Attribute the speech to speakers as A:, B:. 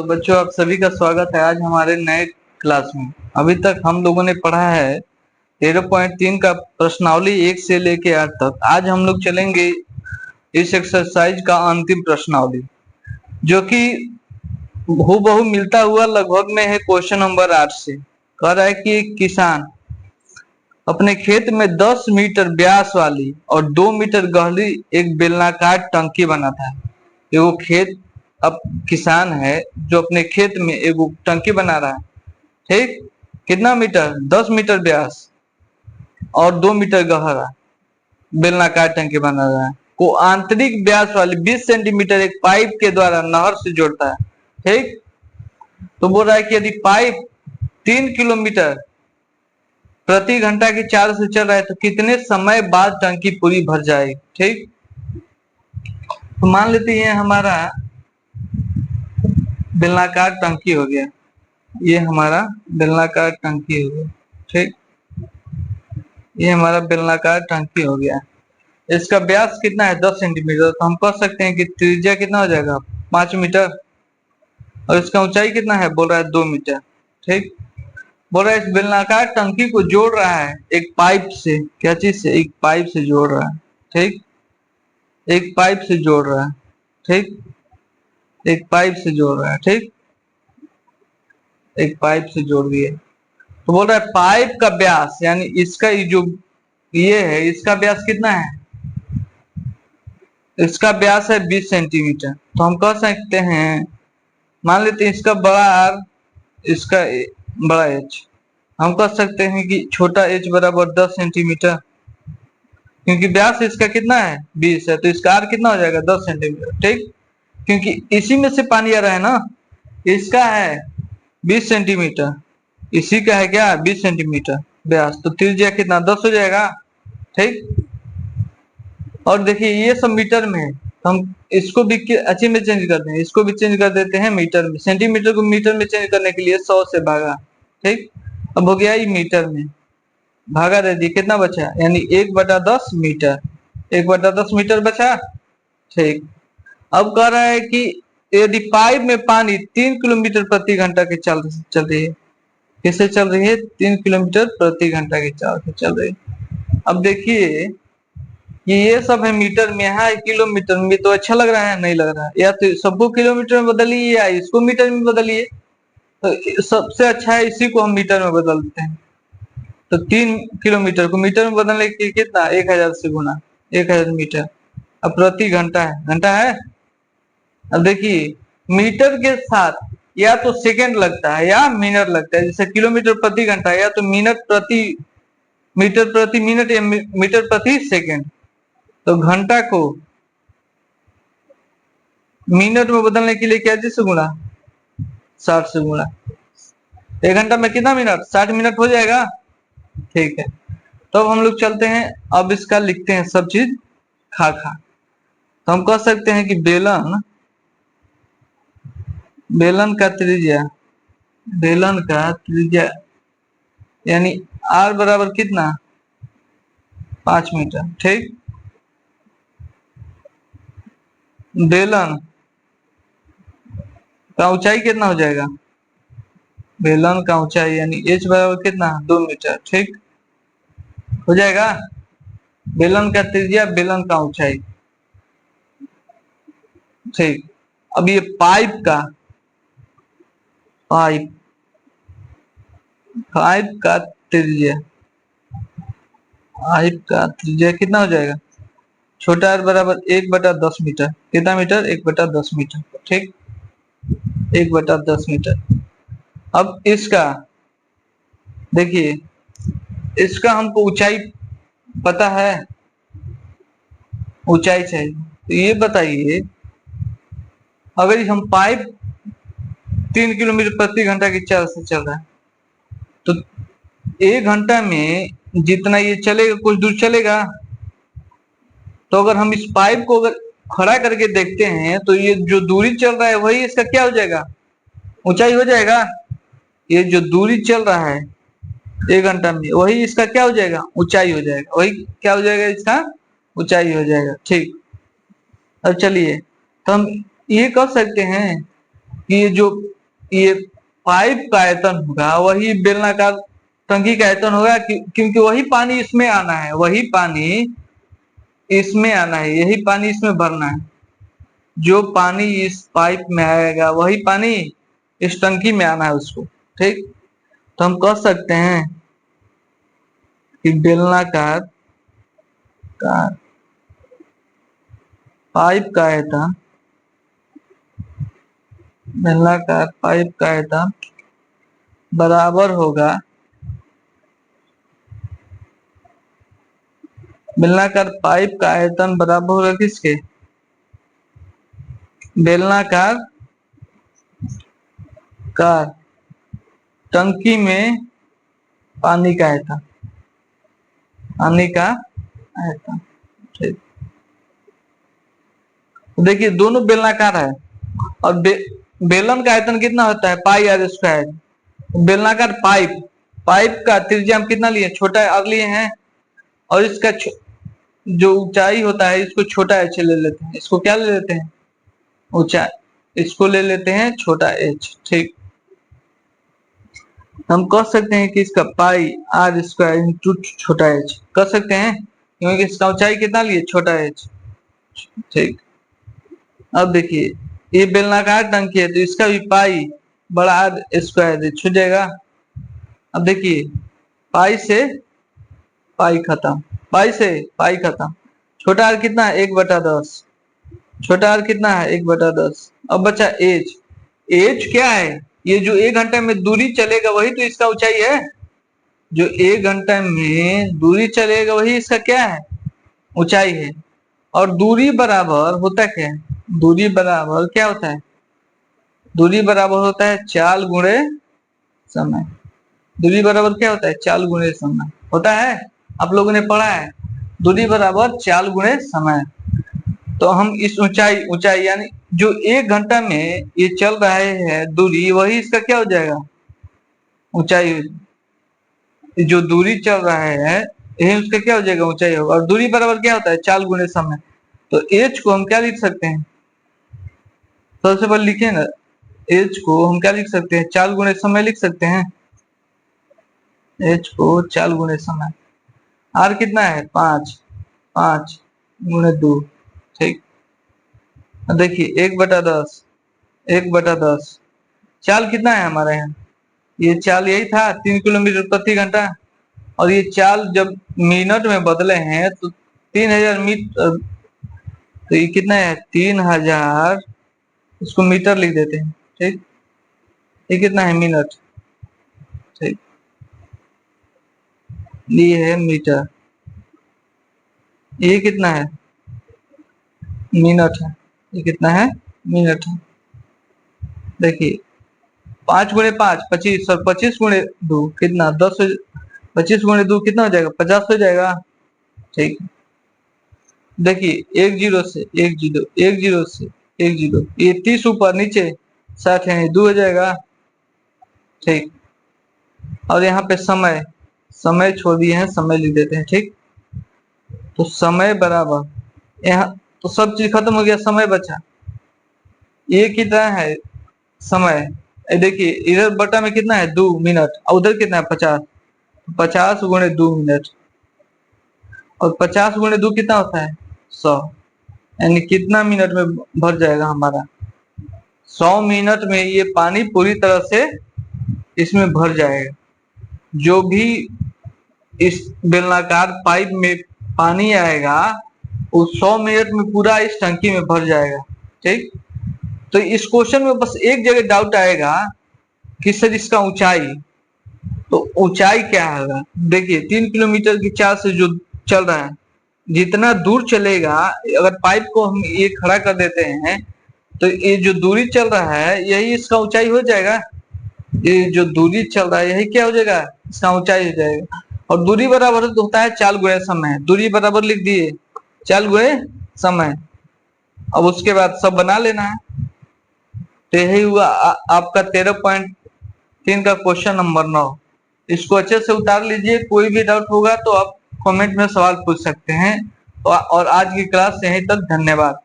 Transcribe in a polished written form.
A: तो बच्चों, आप सभी का स्वागत है आज हमारे नए क्लास में। अभी तक हम लोगों ने पढ़ा है 13.3 का प्रश्नावली 1 से लेके 8 तक। आज हम लोग चलेंगे इस एक्सरसाइज का अंतिम प्रश्नावली, जो कि हूबहू मिलता हुआ लगभग में है क्वेश्चन नंबर 8 से। कह रहा है कि एक किसान अपने खेत में 10 मीटर व्यास वाली और 2 मीटर गहरी एक बेलनाकार टंकी बनाता है। वो खेत अब किसान है जो अपने खेत में एक टंकी बना रहा है। ठीक, कितना मीटर? 10 मीटर व्यास और 2 मीटर गहरा बेलनाकार टंकी बना रहा है, को आंतरिक व्यास वाली 20 सेंटीमीटर एक पाइप के द्वारा नहर से जोड़ता है। ठीक, तो बोल रहा है कि यदि पाइप 3 किलोमीटर प्रति घंटा की चाल से चल रहा है तो कितने समय बाद टंकी पूरी भर जाएगी। ठीक, तो मान लेते हैं हमारा बेलनाकार टंकी हो गया, ये हमारा बेलनाकार टंकी हो गया। ठीक, ये हमारा बेलनाकार टंकी हो गया। इसका व्यास कितना है? 10 सेंटीमीटर। तो हम कह सकते हैं कि त्रिज्या कितना हो जाएगा? 5 मीटर। और इसका ऊंचाई कितना है? बोल रहा है 2 मीटर। ठीक, बोल रहा है इस बेलनाकार टंकी को जोड़ रहा है एक पाइप से। क्या चीज से? एक पाइप से जोड़ रहा है। ठीक, एक पाइप से जोड़ रहा है। ठीक, एक पाइप से जोड़ रहा है। ठीक, एक पाइप से जोड़ दिए। तो बोल रहा है पाइप का व्यास, यानी इसका जो ये है, इसका व्यास कितना है? इसका व्यास है 20 सेंटीमीटर। तो हम कह सकते हैं, मान लेते हैं इसका बड़ा आर, इसका बड़ा एच। हम कह सकते हैं कि छोटा एच बराबर 10 सेंटीमीटर, क्योंकि व्यास इसका कितना है? 20 है, तो इसका आर कितना हो जाएगा? 10 सेंटीमीटर। ठीक, क्योंकि इसी में से पानी आ रहा है ना। इसका है 20 सेंटीमीटर, इसी का है क्या? 20 सेंटीमीटर व्यास। तो त्रिज्या कितना? 10 हो जाएगा। ठीक, और देखिए ये सब मीटर में है, तो हम इसको भी अच्छे में चेंज करते हैं, इसको भी चेंज कर देते हैं मीटर में। सेंटीमीटर को मीटर में चेंज करने के लिए 100 से भागा। ठीक, अब हो गया ये मीटर में, भागा दे दिए, कितना बचा? यानी 1/10 मीटर, 1/10 मीटर बचा। ठीक, अब कह रहा है कि यदि पाइप में पानी 3 किलोमीटर प्रति घंटा की चाल से चल रही है। किससे चल रही है? 3 किलोमीटर प्रति घंटा की चाल से चल रही है। अब देखिए ये सब है मीटर में, है किलोमीटर में, तो अच्छा लग रहा है? नहीं लग रहा है। या तो सबको किलोमीटर में बदलिए या इसको मीटर में बदलिए। तो सबसे अच्छा है इसी को हम मीटर में बदलते हैं। तो 3 किलोमीटर को मीटर में बदलने के कितना? 1000 से गुना 1000 मीटर। अब प्रति घंटा है, घंटा है। अब देखिए मीटर के साथ या तो सेकंड लगता है या मिनट लगता है। जैसे किलोमीटर प्रति घंटा, या तो मिनट प्रति मीटर प्रति मिनट या मीटर प्रति सेकंड। तो घंटा को मिनट में बदलने के लिए क्या चीज से गुणा? 60 से गुणा। 1 घंटा में कितना मिनट? 60 मिनट हो जाएगा। ठीक है, तो अब हम लोग चलते हैं, अब इसका लिखते हैं सब चीज खा खा। तो हम कह सकते हैं कि बेलन, बेलन का त्रिज्या, बेलन का त्रिज्या यानी आर बराबर कितना? 5 मीटर। ठीक, बेलन का ऊंचाई कितना हो जाएगा? बेलन का ऊंचाई यानी एच बराबर कितना? 2 मीटर। ठीक, हो जाएगा। बेलन का त्रिज्या, बेलन का ऊंचाई। ठीक, अब ये पाइप का, पाइप पाइप का त्रिज्या, पाइप का त्रिज्या कितना हो जाएगा? छोटा आर बराबर 1/10 मीटर। कितना मीटर? 1/10 मीटर। ठीक, 1/10 मीटर। अब इसका देखिए, इसका हमको ऊंचाई पता है, ऊंचाई चाहिए। तो ये बताइए, अगर हम पाइप 3 किलोमीटर प्रति घंटा की चाल से चल रहा है, तो 1 घंटा में जितना ये चलेगा, कुछ दूर चलेगा। तो अगर हम इस पाइप को अगर खड़ा करके देखते हैं, तो ये जो दूरी चल रहा है वही इसका क्या हो जाएगा? ऊंचाई हो जाएगा। ये जो दूरी चल रहा है 1 घंटा में, वही इसका क्या हो जाएगा? ऊंचाई हो जाएगा। वही क्या हो जाएगा? इसका ऊंचाई हो जाएगा। ठीक, अब चलिए, तो हम ये कह सकते हैं कि ये पाइप का आयतन होगा वही बेलनाकार टंकी का आयतन होगा, क्योंकि वही पानी इसमें आना है, वही पानी इसमें आना है, यही पानी इसमें भरना है। जो पानी इस पाइप में आएगा वही पानी इस टंकी में आना है उसको। ठीक, तो हम कह सकते हैं कि बेलनाकार पाइप का आयतन, बेलनाकार पाइप का आयतन बराबर होगा, बेलनाकार पाइप का आयतन बराबर होगा किसके, बेलनाकार टंकी में पानी का आयतन, पानी का आयतन। ठीक, देखिए दोनों बेलनाकार है और बेलन का आयतन कितना होता है, पाई आर स्क्वायर। बेलनाकार पाइप का त्रिज्या हम कितना लिए, छोटा आर लिए हैं, और इसका जो ऊंचाई होता है इसको छोटा एच ले लेते हैं। इसको क्या ले लेते हैं, ऊंचाई, इसको ले लेते हैं छोटा एच। ठीक, हम कह सकते हैं कि इसका पाई आर स्क्वायर इंटू छोटा एच कर सकते हैं, क्योंकि इसका ऊंचाई कितना लिए, छोटा एच। ठीक, अब देखिए ये बेलनाकार टंकी है तो इसका भी पाई बड़ा आर स्क्वायर छूट जाएगा। अब देखिए पाई से पाई खत्म, पाई से पाई खत्म, छोटा आर कितना है, 1/10, छोटा आर कितना है, 1/10। अब बचा एच, एच क्या है, ये जो 1 घंटे में दूरी चलेगा वही तो इसका ऊंचाई है, जो 1 घंटे में दूरी चलेगा वही इसका क्या है, ऊंचाई है। और दूरी बराबर होता क्या है, दूरी बराबर क्या होता है, दूरी बराबर होता है चाल गुणे समय। दूरी बराबर क्या होता है, चाल गुणे समय होता है, आप लोगों ने पढ़ा है, दूरी बराबर चाल गुणे समय। तो हम इस ऊंचाई यानी जो 1 घंटा में ये चल रहा है दूरी, वही इसका क्या हो जाएगा, ऊंचाई। जो दूरी चल रहा है यही उसका क्या हो जाएगा, ऊंचाई होगा। और दूरी बराबर क्या होता है, चाल गुणे समय। तो एच को हम क्या लिख सकते हैं, सबसे पहले लिखे ना, एच को हम क्या लिख सकते हैं, चाल गुणे समय लिख सकते हैं। एच को चाल गुणे समय, आर कितना है, 5 गुणे 2। ठीक, देखिए 1/10, 1/10, चाल कितना है हमारे यहाँ, ये चाल यही था 3 किलोमीटर प्रति घंटा। और ये चाल जब मिनट में बदले हैं तो 3000 मीटर, तो ये कितना है 3000, इसको मीटर लिख देते हैं। ठीक, ये कितना है, मिनट। ठीक, ये है मीटर, ये कितना है, मिनट है, ये कितना है, मिनट है। देखिए 5 गुणे 5 25, और 25 गुणे 2 कितना, 10, 25 गुणे 2 कितना हो जाएगा, 50 हो जाएगा। ठीक, देखिए 1 0 से 1 0, 1 0 से 1 0, ये 30 ऊपर नीचे 60 है, 2 हो जाएगा। ठीक, और यहाँ पे समय छोड़ दिए हैं, समय लिख देते हैं। ठीक, तो समय बराबर, यहाँ तो सब चीज खत्म हो गया, समय बचा, ये कितना है समय, देखिए इधर बटा में कितना है 2 मिनट, और उधर कितना है 50, 50 गुणे 2 मिनट, और 50 गुणे 2 कितना होता है 100, यानी कितना मिनट में भर जाएगा हमारा, 100 मिनट में ये पानी पूरी तरह से इसमें भर जाएगा। जो भी इस बेलनाकार पाइप में पानी आएगा वो 100 मिनट में पूरा इस टंकी में भर जाएगा। ठीक, तो इस क्वेश्चन में बस एक जगह डाउट आएगा कि सर इसका ऊंचाई, तो ऊंचाई क्या होगा। देखिए 3 किलोमीटर की चाल से जो चल रहा है, जितना दूर चलेगा, अगर पाइप को हम ये खड़ा कर देते हैं तो ये जो दूरी चल रहा है यही इसका ऊंचाई हो जाएगा। ये जो दूरी चल रहा है यही क्या हो जाएगा, इसका ऊंचाई हो जाएगा। और दूरी बराबर होता है चाल गुणे समय, दूरी बराबर लिख दिए चाल गुणे समय। अब उसके बाद सब बना लेना है। तो यही हुआ आपका 13.3 का क्वेश्चन नंबर 9। इसको अच्छे से उतार लीजिए, कोई भी डाउट होगा तो आप कमेंट में सवाल पूछ सकते हैं। और आज की क्लास यहीं तक, धन्यवाद।